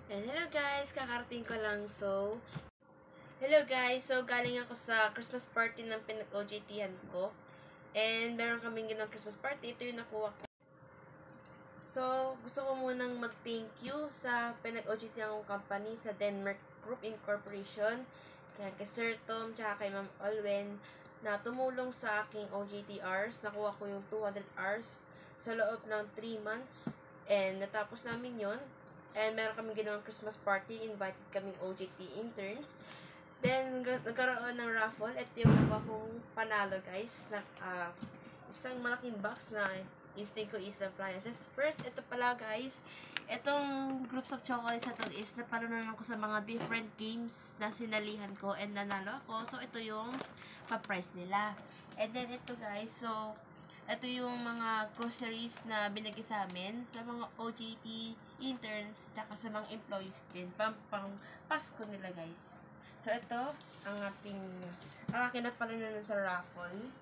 And hello guys, kakarating ko lang. Hello guys. Galing ako sa Christmas party ng pinag-OJT-han ko. And meron kaming ginawang Christmas party. Ito yung nakuha ko. So, gusto ko munang mag-thank you sa pinag-OJT-han kong company sa Denmark Group Incorporation. Kaya kay Sir Tom, tsaka kay Ma'am Olwen na tumulong sa aking OJT hours. Nakuha ko yung 200 hours sa loob ng 3 months. And natapos namin yon. And meron kami ginawang Christmas party. Invited kaming OJT interns. Then, nagkaroon ng raffle. Ito yung nakuha kong panalo, guys. Isang malaking box na instinct ko is appliances. First, ito pala, guys. Itong groups of chocolates na to is napanunan ko sa mga different games na sinalihan ko and nanalo ako. So, ito yung pa-prize nila. And then, ito, guys. So, ito yung mga groceries na binigay sa amin sa mga OJT interns tsaka sa mga employees din. Pang Pasko nila, guys. So, ito ang aking napalunan sa raffle.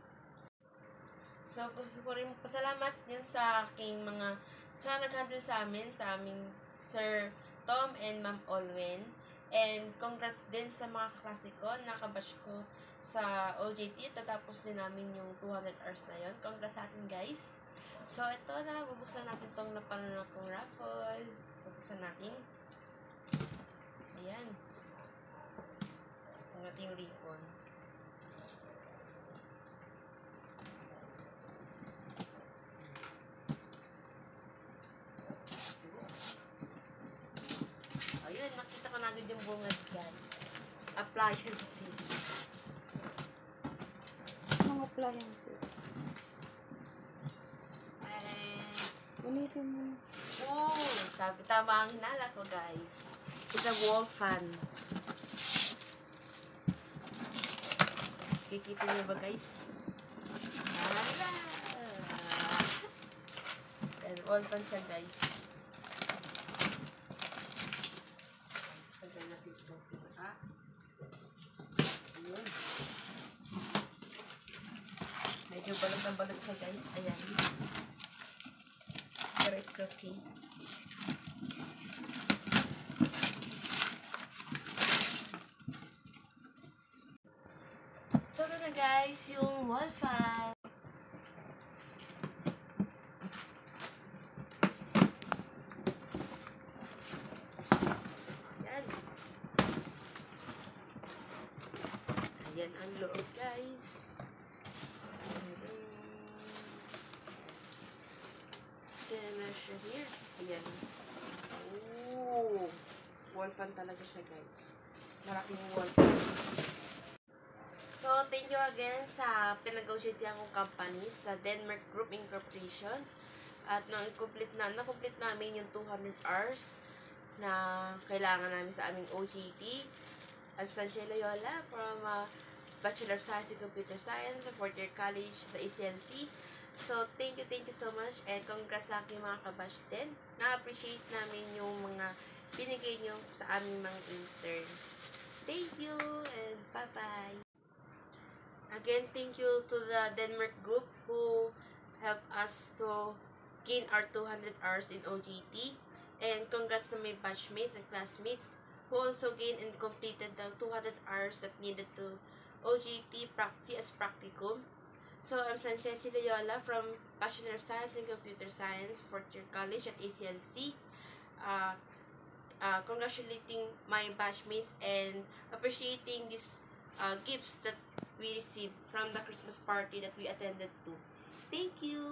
So, gusto ko rin pasalamat yun sa aking sa nag-handle sa aming Sir Tom and Ma'am Olwen. And congrats din sa mga kaklase ko, nakabatch ko sa OJT. Tatapos din namin yung 200 hours na yun. Congrats sa atin, guys. So, ito na. Bubuksan natin itong napalunan kong raffle. So, buksan natin. Ayan. Ito yung ribbon. Ayun, nakita ko na agad yung bungad, guys. Appliances. Mga appliances. Ulitin mo. Oh, sabi tama ang hinala ko, guys. It's a wall fan. Kikita niyo ba, guys? And wall fan siya, guys. Lagyan natin ito. Ayun. Medyo balot ng balot siya, guys. Ayan. Pero it's okay. So, ito na, guys, yung wall fan. Ayan. Ayan ang loob, guys. Ayan na siya here. Ayan. Oh! Wall fan talaga siya, guys. Malaking wall fan. So, thank you again sa pinag-OJT-han kong company sa Denmark Group Incorporation. At na-complete namin yung 200 hours na kailangan namin sa aming OJT. I'm Sanche Loyola from Bachelor of Science in Computer Science sa 4th year college sa ACLC. So, thank you so much and congrats sa aking mga kabatch din. Na-appreciate namin yung mga binigay nyo sa aming mga intern. Thank you and bye-bye! Again, thank you to the Denmark Group who helped us to gain our 200 hours in OJT. And congrats to my batchmates and classmates who also gained and completed the 200 hours that needed to OJT as practicum. So, I'm Sanchez Loyola from Bachelor of Science in Computer Science, 4th year college at ACLC. Congratulating my batchmates and appreciating these gifts that we received from the Christmas party that we attended to. Thank you!